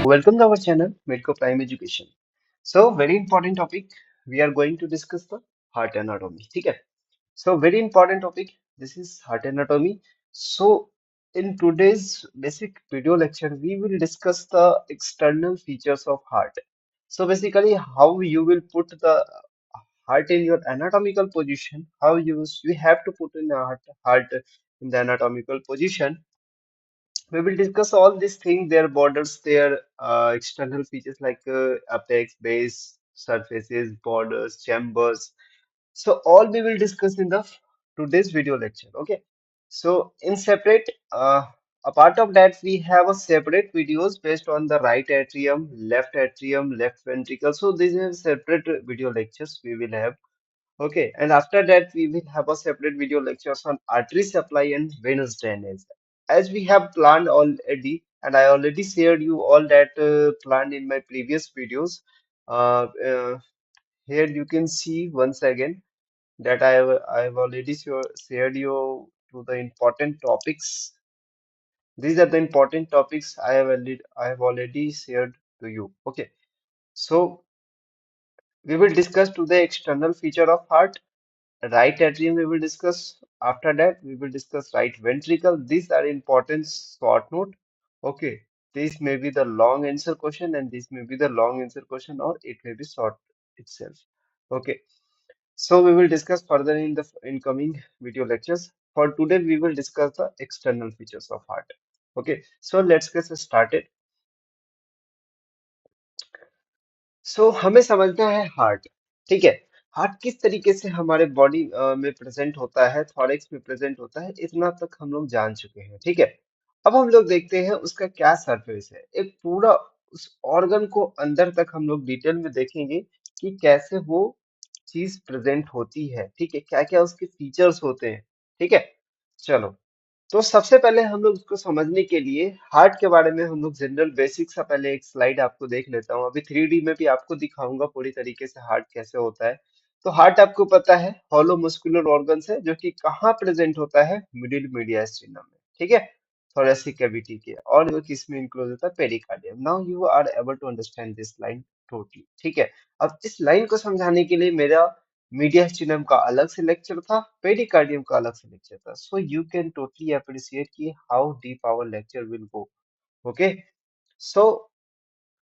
welcome to our channel, Medco Prime Education. So, very important topic. We are going to discuss the heart anatomy. ठीक है? So, very important topic. This is heart anatomy. So, in today's basic video lecture, we will discuss the external features of heart. So, basically, how you will put the heart in your anatomical position. How you have to put in a heart in the anatomical position. We will discuss all these things, their borders, their external features like apex, base, surfaces, borders, chambers. So all we will discuss in the today's video lecture. Okay. So in separate, a part of that we have a separate videos based on the right atrium, left ventricle. So these are separate video lectures we will have. Okay, and after that, we will have a separate video lectures on artery supply and venous drainage. As we have planned already, and I already shared you all that planned in my previous videos. Uh, uh, Here you can see once again that I have already shared you to the important topics. These are the important topics I have already shared to you. Okay, so we will discuss today external feature of heart. Right atrium we will discuss. After that, we will discuss right ventricle. These are important short note. Okay, this may be the long answer question, and this may be the long answer question, or it may be short itself. Okay, so we will discuss further in the incoming video lectures. For today, we will discuss the external features of heart. Okay, so let's get started. सो हमें समझना है heart. ठीक है, heart किस तरीके से हमारे body में प्रेजेंट होता है, थॉरैक्स में प्रेजेंट होता है, इतना तक हम लोग जान चुके हैं। ठीक है, अब हम लोग देखते हैं उसका क्या सरफेस है। एक पूरा उस ऑर्गन को अंदर तक हम लोग डिटेल में देखेंगे कि कैसे वो चीज प्रेजेंट होती है। ठीक है, क्या क्या उसके फीचर्स होते हैं। ठीक है, चलो। तो सबसे पहले हम लोग उसको समझने के लिए हार्ट के बारे में हम लोग जनरल बेसिक सा पहले एक स्लाइड आपको देख लेता हूँ। अभी 3D में भी आपको दिखाऊंगा पूरी तरीके से हार्ट कैसे होता है। तो हार्ट आपको पता है हॉलो मस्कुलर ऑर्गन्स है जो कि कहाँ प्रेजेंट होता है, मिडिल मीडियास्टिनम में। ठीक है, थोरेसिक कैविटी के, और वो किस में इंक्लूड होता है, pericardium. Now you are able to understand this line totally. ठीक है, अब इस लाइन को समझाने के लिए मेरा मीडियास्टिनम का अलग से लेक्चर था, पेरिकार्डियम का अलग से लेक्चर था। So you can totally appreciate कि how deep our lecture will go. Okay, so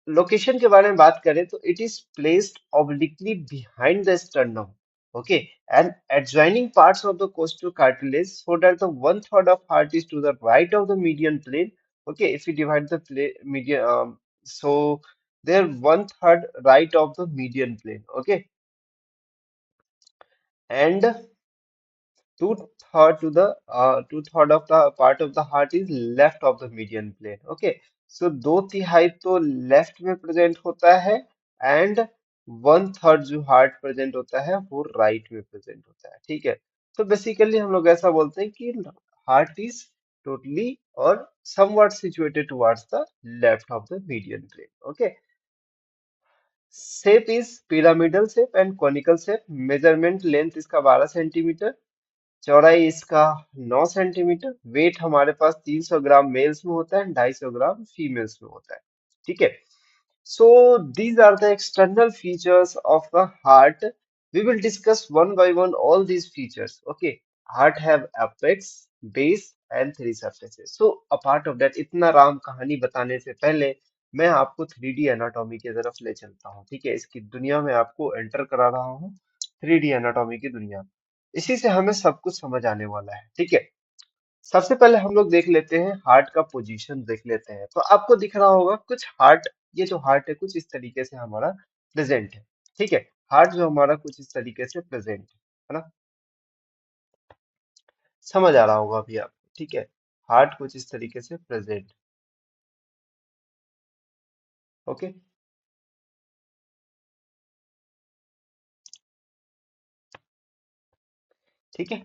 location के बारे में बात करें तो it is placed obliquely behind the sternum. Okay, and adjoining parts of the costal cartilage, so that the one third of heart is to the right of the median plane. Okay, if we divide the median, so they're one third right of the median plane. Okay, and two third of the part of the heart is left of the median plane. Okay, so दो तिहाई तो left में present होता है, and one third जो heart present होता है वो राइट में प्रेजेंट होता है। ठीक है, तो बेसिकली हम लोग ऐसा बोलते हैं कि हार्ट इज टोटली और somewhat situated towards the left of the median plane. Okay, shape is pyramidal shape and conical shape. Measurement length इसका 12 सेंटीमीटर, चौड़ाई इसका 9 सेंटीमीटर। वेट हमारे पास 300 ग्राम मेल्स में होता है, 250 ग्राम फीमेल्स में होता है। ठीक है, so these are the external features of the heart. We will discuss one by one all these features. Okay, heart have apex, base and three surfaces. So a part of that, इतना राम कहानी बताने से पहले मैं आपको 3D anatomy की तरफ ले चलता हूँ। ठीक है, इसकी दुनिया में आपको एंटर करा रहा हूँ, 3D एनाटॉमी की दुनिया। इसी से हमें सब कुछ समझ आने वाला है। ठीक है, सबसे पहले हम लोग देख लेते हैं हार्ट का पोजीशन देख लेते हैं। तो आपको दिख रहा होगा कुछ हार्ट, ये जो हार्ट है कुछ इस तरीके से हमारा प्रेजेंट है। ठीक है, हार्ट जो हमारा कुछ इस तरीके से प्रेजेंट है ना, समझ आ रहा होगा अभी आपको। ठीक है, हार्ट कुछ इस तरीके से प्रेजेंट। ओके, ठीक है,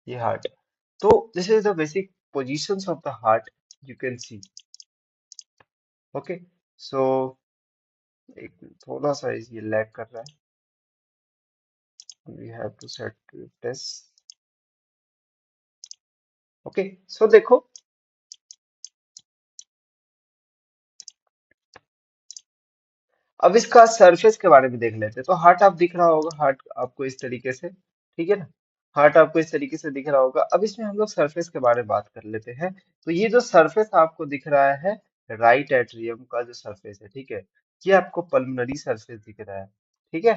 ये हार्ट है। तो this is the basic positions of the heart, you can see. Okay, so एक थोड़ा सा ये लैग कर रहा है, we have to set this. Okay, so देखो अब इसका सरफेस के बारे में देख लेते हैं। तो हार्ट आप दिख रहा होगा, हार्ट आपको इस तरीके से, ठीक है ना। हार्ट आपको इस तरीके से दिख रहा होगा। अब इसमें हम लोग सरफेस के बारे में बात कर लेते हैं। तो ये जो सरफेस आपको दिख रहा है, राइट एट्रियम का जो सरफेस है, ठीक है, ये आपको पल्मोनरी सरफेस दिख रहा है, ठीक है।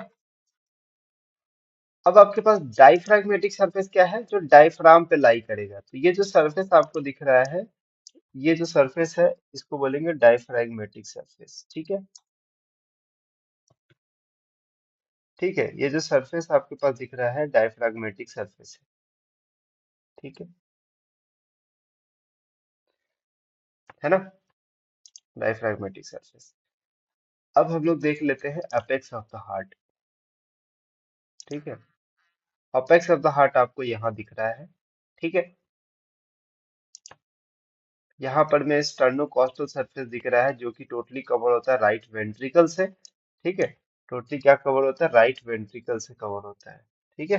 अब आपके पास डायफ्रैग्मेटिक सरफेस क्या है, जो डायफ्राम पे लाई करेगा। तो ये जो सरफेस आपको दिख रहा है, ये जो सरफेस है, इसको बोलेंगे डायफ्रैग्मेटिक सरफेस, ठीक है। ठीक है, ये जो सरफेस आपके पास दिख रहा है, डायफ्रैग्मेटिक सरफेस है, ठीक है ना, डायफ्रैग्मेटिक सरफेस। अब हम लोग देख लेते हैं अपेक्स ऑफ द हार्ट, ठीक है। अपेक्स ऑफ द हार्ट आपको यहाँ दिख रहा है, ठीक है। यहाँ पर में स्टर्नोकॉस्टल सरफेस दिख रहा है, जो कि टोटली कवर होता है राइट वेंट्रिकल से, ठीक है। टोटली क्या कवर होता है, राइट वेंट्रिकल से कवर होता है, ठीक है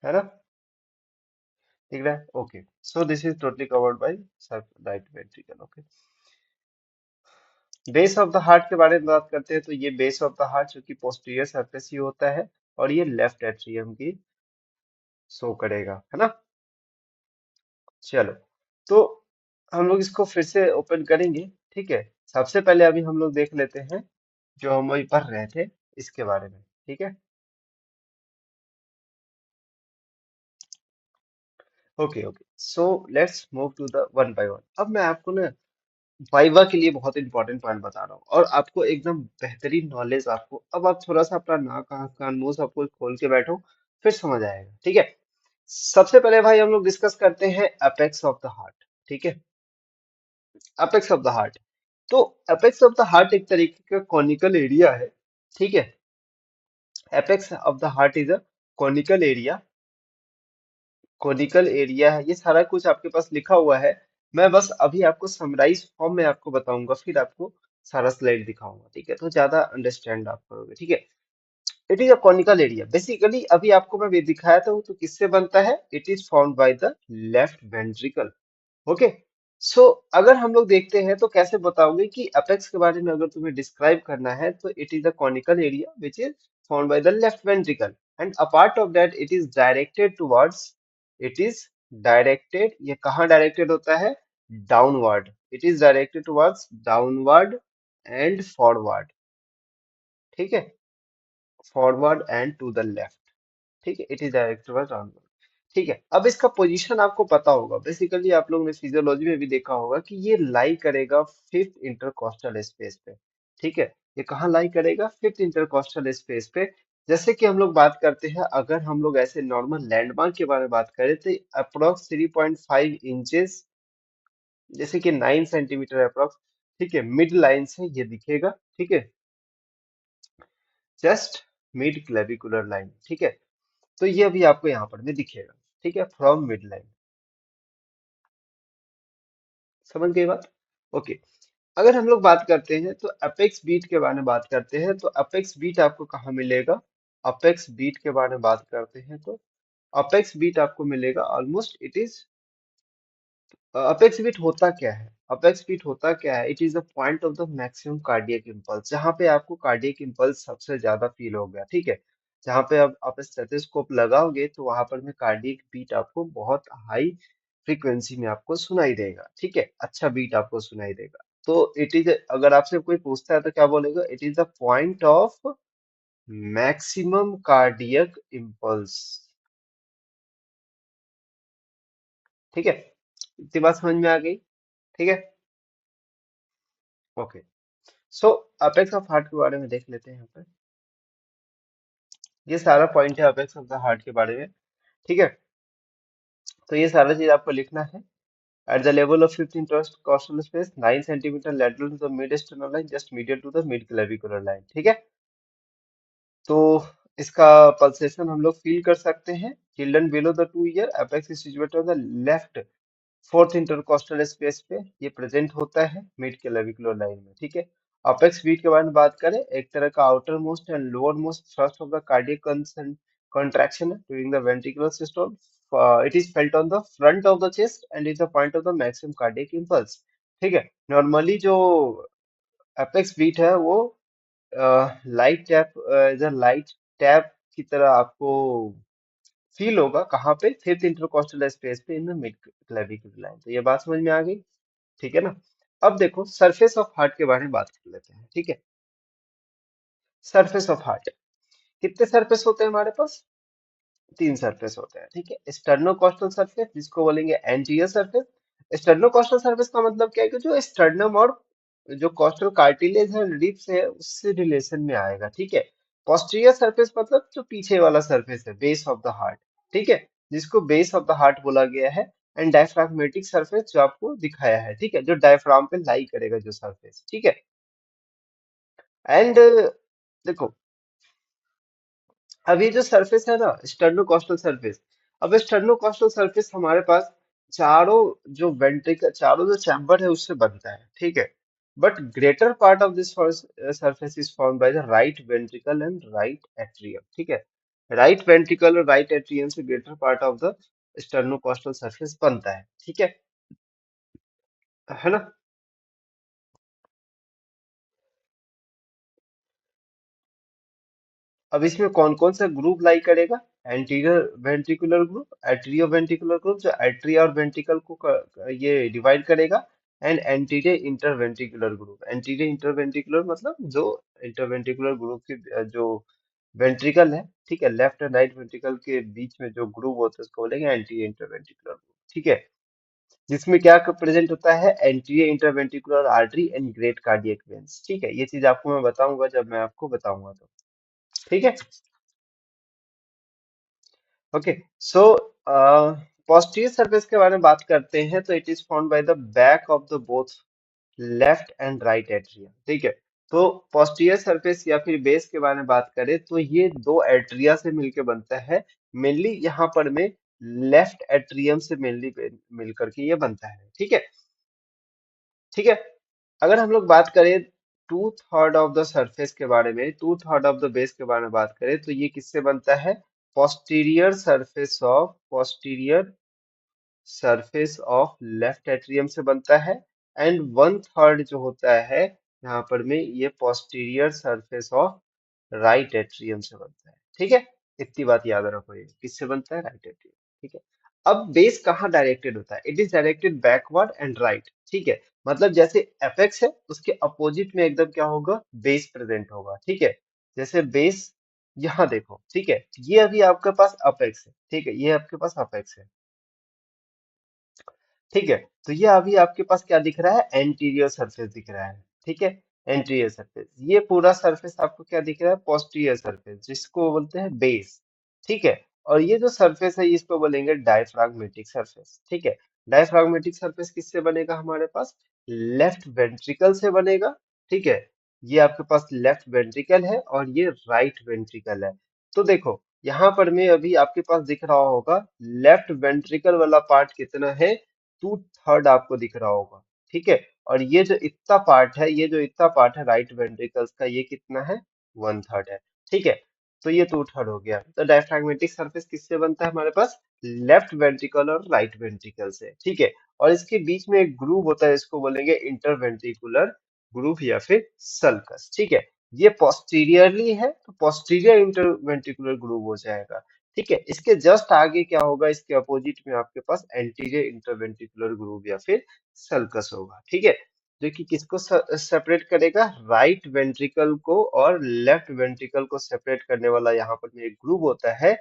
ना, ठीक है। Okay, so this is totally covered by right ventricle. Okay, base of the heart के बारे में बात करते हैं। तो ये बेस ऑफ द हार्ट जो कि पोस्टीरियर सरफेस ही होता है, और ये लेफ्ट एट्रियम की शो करेगा, है ना। चलो, तो हम लोग इसको फिर से ओपन करेंगे, ठीक है। सबसे पहले अभी हम लोग देख लेते हैं जो हम अभी पढ़ रहे थे इसके बारे में, ठीक है। Okay okay, so let's move to the one by one. अब मैं आपको ना वाइवा के लिए बहुत इंपॉर्टेंट पॉइंट बता रहा हूँ, और आपको एकदम बेहतरीन नॉलेज आपको, अब आप थोड़ा सा अपना नाक आँख कान मुंह सब कुछ खोल के बैठो, फिर समझ आएगा, ठीक है। सबसे पहले भाई हम लोग डिस्कस करते हैं अपेक्स ऑफ द हार्ट, ठीक है। अपेक्स ऑफ द हार्ट, तो अपेक्स ऑफ द हार्ट एक तरीके का कॉनिकल एरिया है, ठीक है। Apex of the heart is a conical area, conical area है, ये सारा कुछ आपके पास लिखा हुआ है। मैं बस अभी आपको समराइज फॉर्म में आपको बताऊंगा, फिर आपको सारा स्लाइड दिखाऊंगा, ठीक है, तो ज्यादा अंडरस्टैंड आप करोगे, ठीक है। It is a conical area basically, अभी आपको मैं भी दिखाया था वो, तो किससे बनता है, it is found by the left ventricle. Okay, so अगर हम लोग देखते हैं तो कैसे बताओगे कि अपेक्स के बारे में अगर तुम्हें डिस्क्राइब करना है, तो it is a conical area which is found by the left ventricle, and a part of that it is directed towards, it is directed, ये कहाँ डायरेक्टेड होता है, downward, it is directed towards downward and forward, ठीक है, forward and to the left, ठीक है, it is directed towards downward, ठीक है। अब इसका पोजीशन आपको पता होगा, बेसिकली आप लोगों ने फिजियोलॉजी में भी देखा होगा कि ये लाई करेगा फिफ्थ इंटरकॉस्टल स्पेस पे, ठीक है। ये कहाँ लाई करेगा, फिफ्थ इंटरकॉस्टल स्पेस पे। जैसे कि हम लोग बात करते हैं, अगर हम लोग ऐसे नॉर्मल लैंडमार्क के बारे में बात करें, तो अप्रोक्स 3.5 इंचेस, जैसे कि 9 सेंटीमीटर अप्रोक्स, ठीक है, मिड लाइन से ये दिखेगा, ठीक है, जस्ट मिड क्लेविकुलर लाइन, ठीक है। तो ये अभी आपको यहाँ पर में दिखेगा, ठीक है, फ्रॉम मिड लाइन, समझ गए बात। ओके, अगर हम लोग बात करते हैं तो अपेक्स बीट के बारे में बात करते हैं, तो अपेक्स बीट आपको कहाँ मिलेगा, अपेक्स बीट के बारे में बात करते हैं तो अपेक्स बीट आपको मिलेगा almost, it is, apex beat होता क्या है, अपेक्स बीट होता क्या है, it is the point of the maximum cardiac impulse, जहां पे आपको कार्डियक इंपल्स सबसे ज्यादा फील हो गया, ठीक है। जहां पे अब आप स्टेथोस्कोप लगाओगे तो वहां पर में कार्डियक बीट आपको बहुत हाई फ्रीक्वेंसी में आपको सुनाई देगा, ठीक है, अच्छा बीट आपको सुनाई देगा। तो इट इज, अगर आपसे कोई पूछता है तो क्या बोलेगा, it is the point of maximum cardiac impulse, ठीक है। इतनी बात समझ में आ गई, ठीक है। Okay, so apex of heart के बारे में देख लेते हैं यहाँ पे। ये सारा पॉइंट है अपेक्स ऑफ द हार्ट के बारे में, ठीक है। तो ये सारा चीज आपको लिखना है। At the level of 15 costal space 9 centimetre lateral to the mid sternal line, just medial to the mid clavicular line, ठीक है। तो इसका पल्सेशन हम लोग फील कर सकते हैं। Children below the 2 year, apex is situated on the left fourth intercostal space पे ये प्रेजेंट होता है मिड क्लेविकुलर लाइन में, ठीक है। अपेक्स बीट के बारे में बात करें, एक तरह का outer most and lower most thrust of the cardiac contraction during the ventricular systole. It is felt on the front of the chest and is the point of the maximum cardiac impulse. ठीक है। Normally जो apex beat है वो light tap as a light tap की तरह आपको feel होगा। कहाँ पे? फिफ्थ इंटरकॉस्टल स्पेस पे in the mid clavicular line. तो ये बात समझ में आ गई, ठीक है ना। अब देखो सरफेस ऑफ हार्ट के बारे में बात कर लेते हैं, ठीक है। सरफेस ऑफ हार्ट, कितने सरफेस होते हैं हमारे पास? तीन सरफेस होते हैं, ठीक है। स्टर्नोकॉस्टल सरफेस जिसको बोलेंगे एंटीरियर सरफेस। स्टर्नोकॉस्टल सरफेस का मतलब क्या है कि जो स्टर्नम और जो कॉस्टल कार्टिलेज है, रिब्स है, उससे रिलेशन में आएगा, ठीक है। पोस्टीरियर सरफेस मतलब जो पीछे वाला सरफेस है, बेस ऑफ द हार्ट, ठीक है, जिसको बेस ऑफ द हार्ट बोला गया है। एंड डायफ्राग्मेटिक सरफेस जो आपको दिखाया है, ठीक है, जो डायफ्राम पे लाई करेगा जो सरफेस, ठीक है। एंड देखो, अब ये जो सरफेस है ना, स्टर्नोकॉस्टल सरफेस, अब स्टर्नोकॉस्टल सरफेस हमारे पास चारों जो वेंट्रिकल, चारों जो चैम्बर है उससे बनता है, ठीक है। But greater part of this surface is formed by the right ventricle and right atrium, ठीक है। राइट वेंट्रिकल और राइट एट्रियम से greater part of the sternocostal surface बनता है, ठीक है ना। अब इसमें कौन कौन सा ग्रुप लाई करेगा? Anterior ventricular group, atrio ventricular group जो एट्रिया और वेंट्रिकल को ये डिवाइड करेगा। And anterior interventricular group, anterior interventricular मतलब जो इंटरवेंट्रिकुलर ग्रुप के जो वेंट्रिकल है, ठीक है, लेफ्ट एंड राइट वेंट्रिकल के बीच में जो ग्रुप होता है उसको बोलेंगे एंटीरियर इंटरवेंट्रिकुलर ग्रुप, ठीक है। जिसमें क्या प्रेजेंट होता है? Anterior interventricular artery and great cardiac veins, ठीक है। ये चीज आपको मैं बताऊंगा जब मैं आपको बताऊंगा तो, ठीक है। ओके, सो पोस्टीरियर सरफेस के बारे में बात करते हैं तो it is found by the back of the both left and right atria, ठीक है। तो पोस्टीरियर सरफेस या फिर बेस के बारे में बात करें तो ये दो एट्रिया से मिलके बनता है। मेनली यहाँ पर में लेफ्ट एट्रियम से मेनली मिल करके ये बनता है, ठीक है, ठीक है। अगर हम लोग बात करें two third of the surface के बारे में, two third of the base के बारे में बात करें तो ये किससे बनता है? Posterior surface of left atrium से बनता है। एंड वन थर्ड जो होता है यहाँ पर में ये posterior surface of right atrium से बनता है, ठीक है। इतनी बात याद रखो, ये किससे बनता है? राइट एट्रियम, ठीक है। अब बेस कहाँ डायरेक्टेड होता है? It is directed backward and right, ठीक है। मतलब जैसे एपेक्स है उसके अपोजिट में एकदम क्या होगा? बेस प्रेजेंट होगा, ठीक है। जैसे बेस यहाँ देखो, ठीक है, ये अभी आपके पास अपेक्स है, ठीक है, ये आपके पास अपेक्स है, ठीक है। तो ये अभी आपके पास क्या दिख रहा है? एंटीरियर सरफेस दिख रहा है, ठीक है। एंटीरियर सरफेस, ये पूरा सरफेस आपको क्या दिख रहा है? पोस्टीरियर सरफेस, जिसको बोलते हैं बेस, ठीक है। और ये जो सरफेस है इसको बोलेंगे डायफ्राग्मेटिक सरफेस, ठीक है। डायफ्राग्मेटिक सरफेस किससे बनेगा हमारे पास? लेफ्ट वेंट्रिकल से बनेगा, ठीक है। ये आपके पास लेफ्ट वेंट्रिकल है और ये राइट वेंट्रिकल है। तो देखो यहाँ पर में अभी आपके पास दिख रहा होगा लेफ्ट वेंट्रिकल वाला पार्ट कितना है? टू थर्ड आपको दिख रहा होगा, ठीक है। और ये जो इतना पार्ट है, ये जो इतना पार्ट है राइट वेंट्रिकल्स का, ये कितना है? वन थर्ड है, ठीक है। तो ये टू थर्ड हो गया। तो डायफ्रैग्मेटिक सरफेस किससे बनता है हमारे पास? लेफ्ट वेंट्रिकल और राइट वेंट्रिकल से, ठीक है। और इसके बीच में एक ग्रूव होता है, इसको बोलेंगे इंटरवेंट्रिकुलर ग्रूव या फिर सल्कस, ठीक है। ये पोस्टीरियरली है तो पोस्टीरियर इंटरवेंट्रिकुलर ग्रूव हो जाएगा, ठीक है। इसके जस्ट आगे क्या होगा? इसके अपोजिट में आपके पास एंटीरियर इंटरवेंट्रिकुलर ग्रूव या फिर सल्कस होगा, ठीक है। जो कि किसको सेपरेट करेगा? राइट वेंट्रिकल को और लेफ्ट वेंट्रिकल को सेपरेट करने वाला यहाँ पर में एक ग्रूव होता है,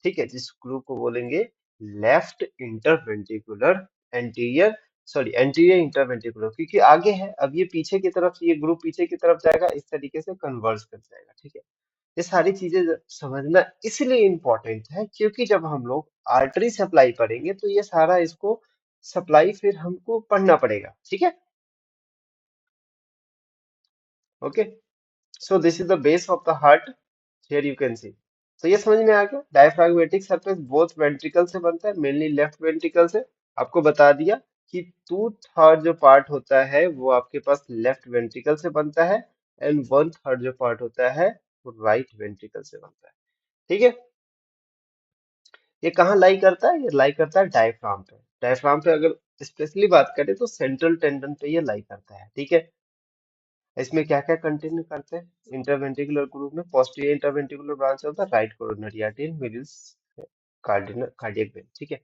ठीक है, जिस ग्रूव को बोलेंगे left interventricular anterior, sorry anterior interventricular, क्योंकि आगे है। अब ये पीछे की तरफ, ये ग्रुप पीछे की तरफ जाएगा, इस तरीके से कन्वर्ज कर जाएगा, ठीक है। ये सारी चीजें समझना इसलिए इम्पोर्टेंट है क्योंकि जब हम लोग आर्टरी सप्लाई पढ़ेंगे तो ये सारा इसको सप्लाई फिर हमको पढ़ना पड़ेगा, ठीक है। Okay, so this is the base of the heart, here you can सी। तो ये समझ में आ गया, डायफ्रैग्मेटिक सरफेस बोथ वेंट्रिकल से बनता है, मेनली लेफ्ट वेंट्रिकल से। आपको बता दिया कि टू थर्ड जो पार्ट होता है वो आपके पास लेफ्ट वेंट्रिकल से बनता है। एंड वन थर्ड जो पार्ट होता है वो राइट वेंट्रिकल से बनता है, ठीक है। ये कहाँ लाई करता है? ये लाई करता है डायफ्राम पे। डायफ्राम पे अगर स्पेशली बात करें तो सेंट्रल टेंडन पे ये लाई करता है, ठीक है। इसमें क्या क्या कंटेन करते हैं इंटरवेंट्रिकुलर ग्रुप में? Posterior interventricular branch of the right coronary artery, middle cardiac vein, ठीक है।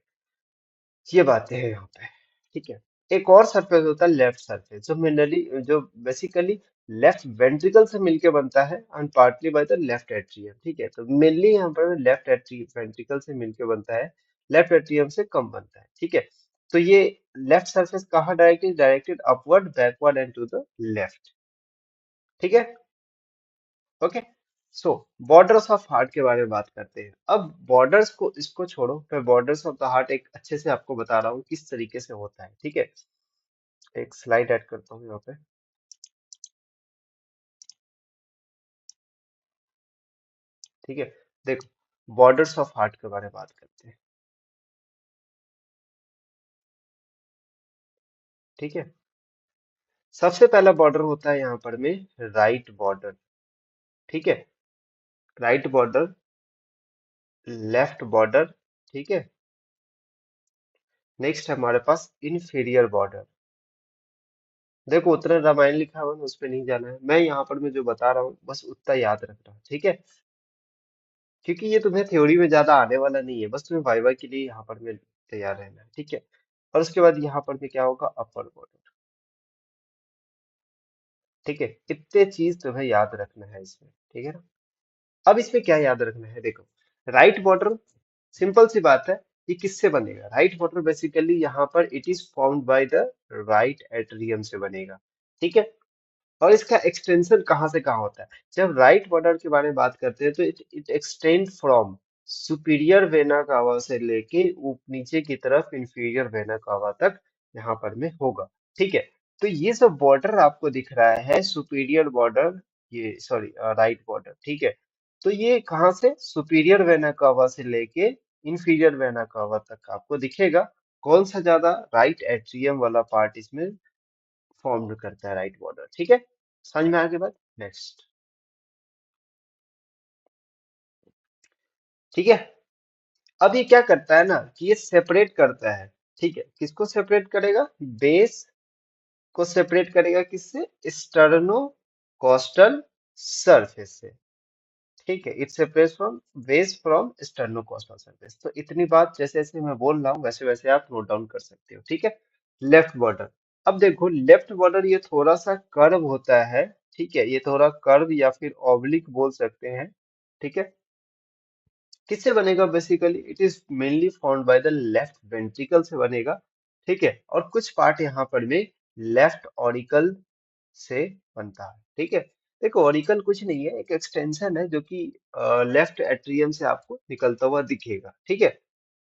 ये बातें हैं यहाँ पे, ठीक है। एक और सरफेस होता है लेफ्ट सरफेस, जो मेनली जो बेसिकली लेफ्ट वेंट्रिकल से मिलके बनता है and partly bye the left atrium, ठीक है। तो मेनली यहाँ पर लेफ्ट एट्रियम वेंट्रिकल से मिलके बनता है, लेफ्ट एट्रियम से कम बनता है, ठीक है। तो ये लेफ्ट सरफेस कहाँ directed? Directed upward, backward and to the left, ठीक है। Okay. So borders of heart के बारे में बात करते हैं। अब बॉर्डर्स को इसको छोड़ो, मैं बॉर्डर्स ऑफ द हार्ट एक अच्छे से आपको बता रहा हूँ किस तरीके से होता है, ठीक है। एक स्लाइड ऐड करता हूँ यहाँ पे, ठीक है। देखो बॉर्डर्स ऑफ हार्ट के बारे में बात करते हैं, ठीक है। सबसे पहला बॉर्डर होता है यहाँ पर में राइट बॉर्डर, ठीक है। राइट बॉर्डर, लेफ्ट बॉर्डर, ठीक है। नेक्स्ट है हमारे पास इंफीरियर बॉर्डर। देखो उतना रामायण लिखा हुआ है उस पर नहीं जाना है, मैं यहाँ पर मैं जो बता रहा हूँ बस उतना याद रखना है, ठीक है। क्योंकि ये तुम्हें थ्योरी में ज्यादा आने वाला नहीं है, बस तुम्हें वाइवा के लिए यहाँ पर में तैयार रहना है, ठीक है। और उसके बाद यहाँ पर भी क्या होगा? अपर बॉर्डर, ठीक है। इतने चीज तुम्हें याद रखना है इसमें, ठीक है ना। अब इसमें क्या याद रखना है? देखो राइट बॉर्डर, सिंपल सी बात है, ये किससे बनेगा? राइट बॉर्डर बेसिकली यहाँ पर it is formed by the right atrium से बनेगा, ठीक है। और इसका एक्सटेंशन कहाँ से कहाँ होता है? जब राइट बॉर्डर के बारे में बात करते हैं तो it it extend from superior vena cava से लेके नीचे की तरफ इंफीरियर वेना कावा तक यहाँ पर में होगा, ठीक है। तो ये सब बॉर्डर आपको दिख रहा है सुपीरियर बॉर्डर, ये सॉरी राइट बॉर्डर, ठीक है। तो ये कहाँ से? सुपीरियर वेना कावा से लेके इंफीरियर वेना कावा तक आपको दिखेगा। कौन सा ज्यादा? राइट एट्रियम वाला पार्ट इसमें फॉर्म करता है राइट बॉर्डर, ठीक है। समझ में आगे बात? नेक्स्ट, ठीक है। अब ये क्या करता है ना कि ये सेपरेट करता है, ठीक है। किसको सेपरेट करेगा? बेस को सेपरेट करेगा किससे? स्टर्नो कोस्टल सरफेस से, ठीक है। It separates from base from sterno coastal surface. तो इतनी बात जैसे जैसे मैं बोल रहा हूँ वैसे वैसे आप नोट डाउन कर सकते हो, ठीक है। लेफ्ट बॉर्डर, अब देखो लेफ्ट बॉर्डर ये थोड़ा सा कर्व होता है, ठीक है। ये थोड़ा कर्व या फिर ऑब्लिक बोल सकते हैं, ठीक है। किससे बनेगा? Basically it is mainly found by the left ventricle से बनेगा, ठीक है। और कुछ पार्ट यहाँ पर में लेफ्ट ऑरिकल से बनता है, ठीक है। देखो ऑरिकल कुछ नहीं है, एक एक्सटेंशन है जो कि लेफ्ट एट्रियम से आपको निकलता हुआ दिखेगा, ठीक है।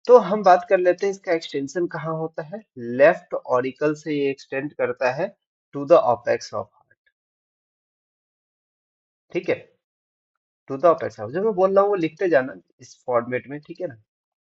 तो हम बात कर लेते हैं इसका एक्सटेंशन कहाँ होता है। लेफ्ट ऑरिकल से ये एक्सटेंड करता है to the apex of heart, ठीक है। टू द अपेक्स ऑफ, जो मैं बोल रहा हूँ वो लिखते जाना इस फॉर्मेट में, ठीक है ना।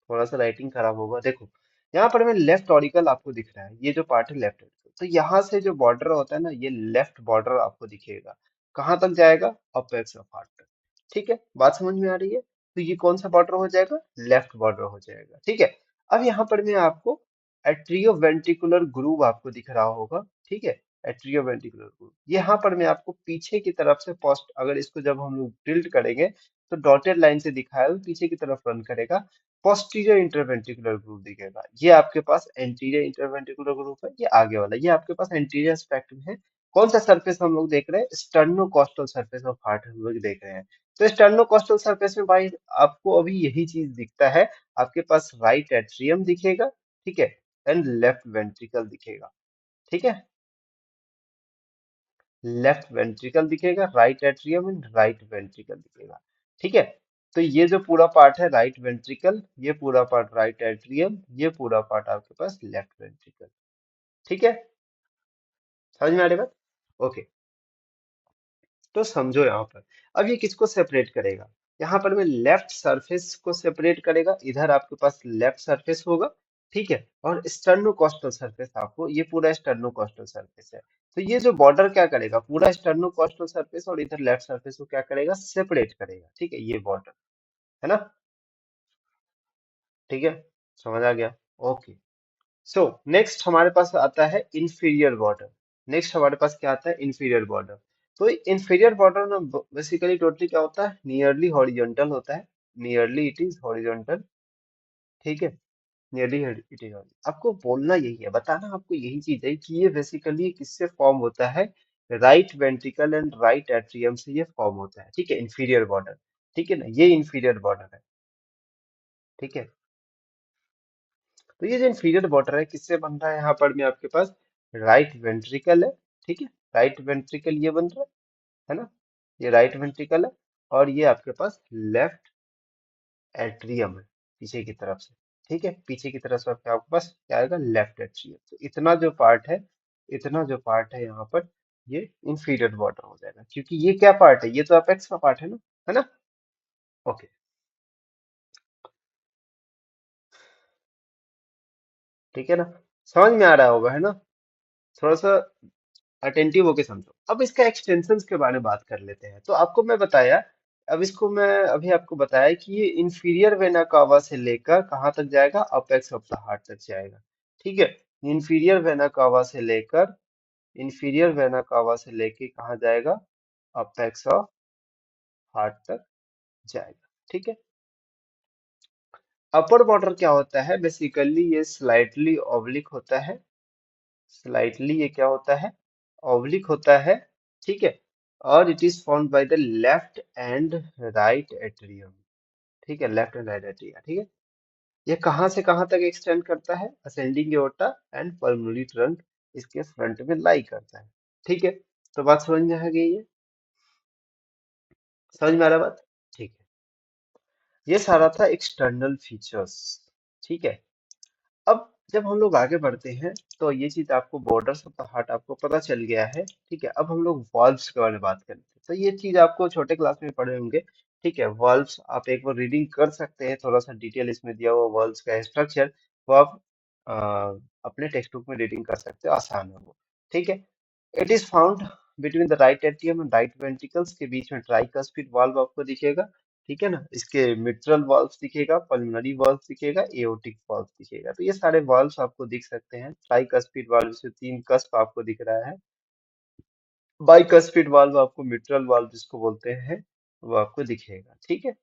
थोड़ा सा राइटिंग खराब होगा। देखो यहाँ पर मैं लेफ्ट ऑरिकल आपको दिख रहा है, ये जो पार्ट है लेफ्ट ऑरिकल, तो यहाँ से जो बॉर्डर होता है ना ये लेफ्ट बॉर्डर आपको दिखेगा। कहाँ तक जाएगा? अपेक्स ऑफ हार्ट तक, ठीक है। बात समझ में आ रही है? तो ये कौन सा बॉर्डर हो जाएगा? लेफ्ट बॉर्डर हो जाएगा, ठीक है। अब यहाँ पर मैं आपको एट्रियो वेंट्रिकुलर ग्रूव आपको दिख रहा होगा, ठीक है। एट्रियो वेंट्रिकुलर ग्रूव यहाँ पर मैं आपको पीछे की तरफ से पोस्ट, अगर इसको जब हम लोग टिल्ट करेंगे तो डॉटेड लाइन से दिखाया हुआ पीछे की तरफ रन करेगा, पोस्टीरियर इंटरवेंट्रिकुलर ग्रुप दिखेगा। ये आपके पास एंटीरियर इंटरवेंट्रिकुलर ग्रुप है, ये आगे वाला, ये आपके पास एंटीरियर एस्पेक्ट में है। कौन सा सरफेस हम लोग देख रहे हैं? स्टर्नोकोस्टल सरफेस ऑफ हार्ट हम लोग देख रहे हैं। तो स्टर्नोकोस्टल सरफेस में भाई आपको अभी यही चीज दिखता है। आपके पास राइट एट्रियम दिखेगा, ठीक है, एंड लेफ्ट वेंट्रिकल दिखेगा, ठीक है। लेफ्ट वेंट्रिकल दिखेगा, right atrium and right ventricle दिखेगा, ठीक है। तो ये जो पूरा पार्ट है राइट वेंट्रिकल, ये पूरा पार्ट राइट एट्रियम, ये पूरा पार्ट आपके पास लेफ्ट वेंट्रिकल, ठीक है। समझ में आ रही बात? ओके। तो समझो यहाँ पर, अब ये किसको सेपरेट करेगा? यहाँ पर मैं लेफ्ट सरफेस को सेपरेट करेगा, इधर आपके पास लेफ्ट सरफेस होगा, ठीक है। और स्टर्नोकोस्टल सरफेस, आपको ये पूरा स्टर्नोकोस्टल सरफेस है। तो ये जो बॉर्डर क्या करेगा? पूरा स्टर्नोकोस्टल सरफेस और इधर लेफ्ट सरफेस को क्या करेगा? सेपरेट करेगा, ठीक है। ये बॉर्डर है ना, ठीक है। समझ आ गया? ओके। सो नेक्स्ट हमारे पास आता है इंफीरियर बॉर्डर। नेक्स्ट हमारे पास क्या आता है? Inferior border. तो इंफीरियर बॉर्डर में बेसिकली टोटली क्या होता है? नियरली हॉरिजॉन्टल होता है। Nearly it is horizontal. ठीक है, नियरली इट इज। आपको बोलना यही है, बताना आपको यही चीज है कि ये बेसिकली किससे फॉर्म होता है? Right ventricle and right atrium से ये फॉर्म होता है। ठीक है, इंफीरियर बॉर्डर। ठीक है ना, ये इंफीरियर बॉर्डर है। ठीक है, तो ये जो इंफीरियर बॉर्डर है किससे बन रहा है? यहाँ पर में आपके पास राइट वेंट्रिकल है। ठीक है, राइट वेंट्रिकल ये बन रहा है ना, ये राइट वेंट्रिकल है। और ये आपके पास लेफ्ट एट्रियम है पीछे की तरफ से। ठीक है, पीछे की तरफ से आपके पास क्या आएगा? Left atrium. तो इतना जो पार्ट है, इतना जो पार्ट है यहाँ पर, ये इंफीरियर बॉर्डर हो जाएगा। क्योंकि ये क्या पार्ट है? ये तो अपेक्स का पार्ट है ना। ओके, ठीक है ना, समझ में आ रहा होगा, है ना। थोड़ा सा अटेंटिव होके समझो। अब इसका एक्सटेंशंस के बारे में बात कर लेते हैं। तो आपको मैं बताया, अब इसको मैं अभी आपको बताया कि ये इंफीरियर वेना कावा से लेकर कहाँ तक जाएगा? अपेक्स ऑफ द हार्ट तक जाएगा। ठीक है, इंफीरियर वेना कावा से लेकर, इंफीरियर वेना कावा से लेके कहाँ जाएगा? अपेक्स ऑफ हार्ट तक जाएगा। ठीक है, अपर बॉर्डर क्या होता है? बेसिकली ये स्लाइटली ऑब्लिक होता है। स्लाइटली ये क्या होता है? ऑब्लिक होता है। ठीक है, और it is found by the left and right atrium. ठीक है, लेफ्ट एंड राइट एट्रिया। ठीक है, ये कहाँ से कहाँ तक एक्सटेंड करता है? Ascending aorta and pulmonary trunk इसके फ्रंट में लाई करता है। ठीक है, तो बात समझ में आ गई है? समझ में आ रहा है बात? ठीक है, ये सारा था एक्सटर्नल फीचर्स। ठीक है, अब जब हम लोग आगे बढ़ते हैं तो ये चीज आपको बॉर्डर्स ऑफ द हार्ट आपको पता चल गया है। ठीक है, अब हम लोग वॉल्व्स के बारे में बात करते हैं। तो ये चीज आपको छोटे क्लास में पढ़े होंगे। ठीक है, वॉल्व्स आप एक बार रीडिंग कर सकते हैं, थोड़ा सा डिटेल इसमें दिया हुआ वॉल्व्स का स्ट्रक्चर, वो आप अपने टेक्स्ट बुक में रीडिंग कर सकते हो, आसान है वो। ठीक है, it is found between the right atrium and right ventricles के बीच में ट्राइकस्पिड वाल्व आपको दिखेगा। ठीक है ना, इसके मिट्रल वाल्व दिखेगा, पल्मोनरी वाल्व दिखेगा, एओर्टिक वाल्व दिखेगा। तो ये सारे वाल्व्स आपको दिख सकते हैं। ट्राइकस्पिड वाल्व से तीन कस्प आपको दिख रहा है। बाइकस्पिड वाल्व आपको, मिट्रल वाल्व जिसको बोलते हैं, वो आपको दिखेगा। ठीक है,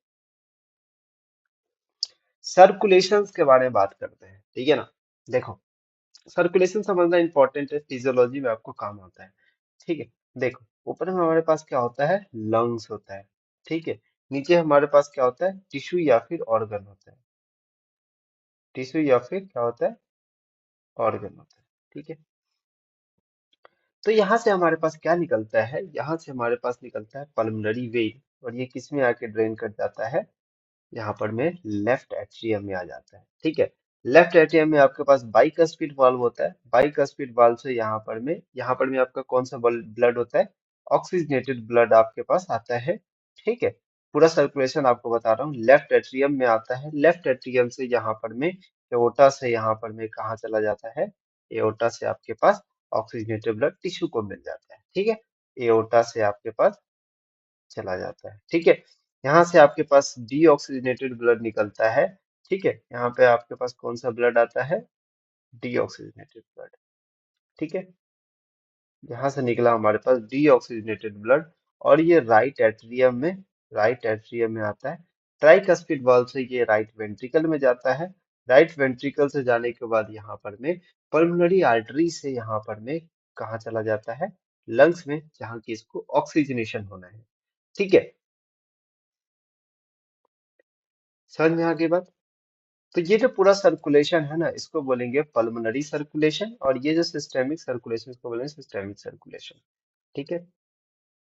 सर्कुलेशंस के बारे में बात करते हैं। ठीक है ना, देखो, सर्कुलेशन समझना इंपॉर्टेंट है, फिजियोलॉजी में आपको काम आता है। ठीक है, देखो, ऊपर में हमारे पास क्या होता है? लंग्स होता है। ठीक है, नीचे हमारे पास क्या होता है? टिश्यू या फिर ऑर्गन होता है। टिश्यू या फिर क्या होता है? ऑर्गन होता है। ठीक है, तो यहाँ से हमारे पास क्या निकलता है? यहाँ से हमारे पास निकलता है पल्मोनरी वेन, और ये किस में आके ड्रेन कर जाता है? यहाँ पर में लेफ्ट एट्रियम में आ जाता है। ठीक है, लेफ्ट एट्रियम में आपके पास बाइकस्पिड वाल्व होता है। बाइकस्पिड वाल्व से यहाँ पर में आपका कौन सा ब्लड होता है? ऑक्सीजनेटेड ब्लड आपके पास आता है। ठीक है, पूरा सर्कुलेशन आपको बता रहा हूँ, लेफ्ट एट्रियम में आता है। लेफ्ट एट्रियम से यहाँ पर में एओर्टा से यहाँ पर में कहाँ चला जाता है? एओर्टा से आपके पास ऑक्सीजनेटेड ब्लड टिश्यू को मिल जाता है। ठीक है, एओर्टा से आपके पास चला जाता है। ठीक है, यहाँ से आपके पास डीऑक्सीजनेटेड ब्लड निकलता है। ठीक है, यहाँ पे आपके पास कौन सा ब्लड आता है? Deoxygenated blood. ठीक है, यहाँ से निकला हमारे पास डीऑक्सीजनेटेड ब्लड, और ये राइट एट्रियम में आता है। ट्राइकस्पिड वाल्व से ये राइट वेंट्रिकल में जाता है। राइट वेंट्रिकल से जाने के बाद यहाँ पर में पल्मोनरी आर्टरी से यहाँ पर में कहाँ चला जाता है? लंग्स में, जहाँ की इसको ऑक्सीजनेशन होना है। ठीक है, समझ में आ गई बात? तो ये जो पूरा सर्कुलेशन है ना, इसको बोलेंगे पल्मोनरी सर्कुलेशन, और ये जो सिस्टेमिक सर्कुलेशन, इसको बोलेंगे सिस्टेमिक सर्कुलेशन। ठीक है,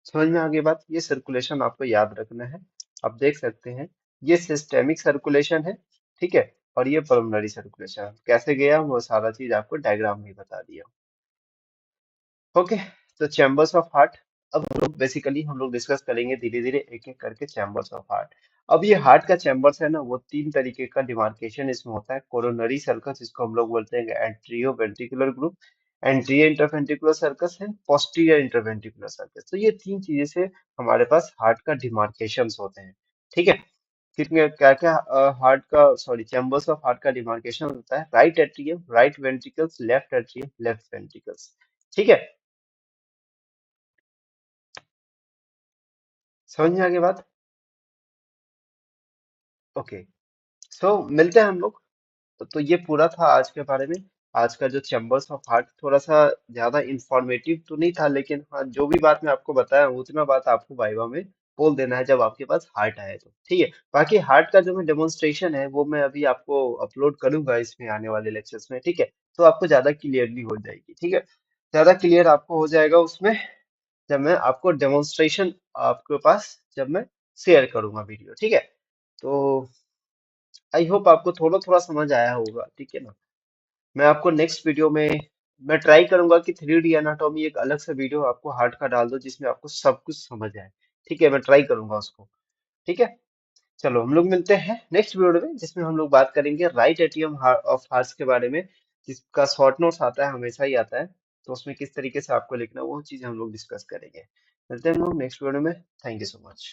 समझ में आ गई बात? ये सर्कुलेशन आपको याद रखना है। आप देख सकते हैं, ये सिस्टेमिक सर्कुलेशन है। ठीक है, और ये पल्मोनरी सर्कुलेशन कैसे गया, वो सारा चीज आपको डायग्राम में ही बता दिया। ओके, तो चैम्बर्स ऑफ हार्ट, अब हम लोग डिस्कस करेंगे धीरे धीरे एक एक करके चैम्बर्स ऑफ हार्ट। अब ये हार्ट का चैम्बर्स है ना, वो तीन तरीके का डिमार्केशन इसमें होता है। कोरोनरी सर्कस, जिसको हम लोग बोलते हैं एंट्रियो वेंट्रिकुलर ग्रुप, एंट्रियो इंटरवेंट्रिकुलर सर्कस है, पोस्टीरियर इंटरवेंट्रिकुलर सर्कस। तो ये तीन चीजें से हमारे पास हार्ट का डिमार्केशन होते हैं। ठीक है, कितने क्या क्या हार्ट का सॉरी चैम्बर्स ऑफ हार्ट का डिमार्केशन होता है? Right atrium, right ventricles, left atrium, left ventricles. ठीक है, समझ में आ गई बात? ओके, सो मिलते हैं हम लोग। तो ये पूरा था आज के बारे में। आज का जो चैम्बर्स ऑफ हार्ट थोड़ा सा ज्यादा इंफॉर्मेटिव तो नहीं था, लेकिन हाँ जो भी बात मैं आपको बताया हूँ, उतना बात आपको वाइवा में बोल देना है जब आपके पास हार्ट आए तो। ठीक है, बाकी हार्ट का जो मैं डेमोन्स्ट्रेशन है वो मैं अभी आपको अपलोड करूंगा इसमें आने वाले लेक्चर्स में। ठीक है, तो आपको ज्यादा क्लियरली हो जाएगी। ठीक है, ज्यादा क्लियर आपको हो जाएगा उसमें जब मैं आपको डेमोन्स्ट्रेशन आपके पास जब मैं शेयर करूंगा वीडियो। ठीक है, तो आई होप आपको थोड़ा थोड़ा समझ आया होगा। ठीक है ना? मैं आपको नेक्स्ट वीडियो में मैं ट्राई करूंगा कि 3D एनाटॉमी एक अलग से वीडियो आपको हार्ट का डाल दो जिसमें आपको सब कुछ समझ आए। ठीक है, मैं ट्राई करूंगा उसको। ठीक है, चलो हम लोग मिलते हैं नेक्स्ट वीडियो में जिसमें हम लोग बात करेंगे राइट एट्रियम ऑफ हार्ट के बारे में, जिसका शॉर्ट नोट्स आता है, हमेशा ही आता है। तो उसमें किस तरीके से आपको लिखना है, वो चीज़ हम लोग डिस्कस करेंगे। मिलते हैं हम लोग नेक्स्ट वीडियो में। Thank you so much.